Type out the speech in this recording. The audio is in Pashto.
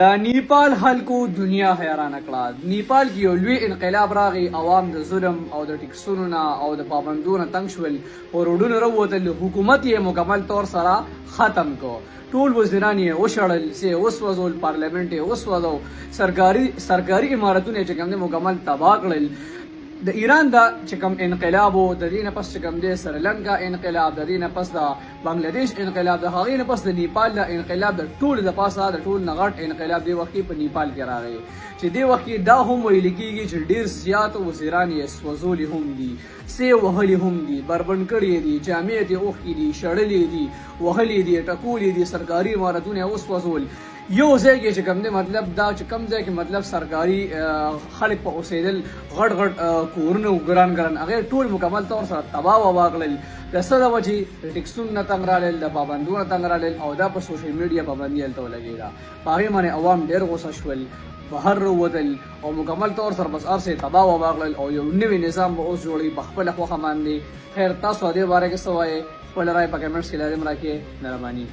نیپال خلکو دنیا حیرانه کړه. نیپال کې یو لوی انقلاب راغی. عوام د ظلم او د ټکسونو نه او د پابندونو تنګ شول، په روډونو راووتل. حکومت یې مکمل طور سره ختم کو. ټول وزیران یې وشړل، سه وسوځول، پارلیمنت یې وسوځو، سرکاري عمارتونه چې کوم دي مکمل تباه کړل. د ایران دا چې کوم انقلاب و، د دې نه پس چې کوم دی سریلانکا انقلاب، د دې نه پس د بنگلاديش انقلاب، د هغې نه پس د نیپال د انقلاب، د ټول د پاسه د ټول نه غټ انقلاب دی وخت په نیپال کې راغی. چې دی وخت کې دا هم ویل کېږي چې ډېر زیات وزیران یې سوځولي هم دي، سې وهلي هم دي، بربنډ کړي دي، جامې یې اوښکي دي، شړلې دي، وهلې دي، ټکولې دي، سرکاري عمارتونه یې وسوځول. یو ځای کې چې کوم دی مطلب دا چې کوم ځای کې مطلب سرکاري خلک په اوسېدل، غټ غټ کورونه ګران ګران، هغې ټول مکمل طور سره تباه وباه کړل. د څه د وجې د ټکسونو نه تنګ رالل، د پابندونو تنګ رالل، او دا په سوشل میډیا پابندي هلته ولګېده. په هغې باندې عوام ډېر غوسه شول، بهر راووتل او مکمل طور سره بس هر څه تباه وباه کړل، او یو نوی نظام به اوس جوړوي په خپله خوښه باندې. خیر، تاسو دې باره کې څه وایې؟ خپله رایې په کمنټس کې لازم راکړئ. مهرباني.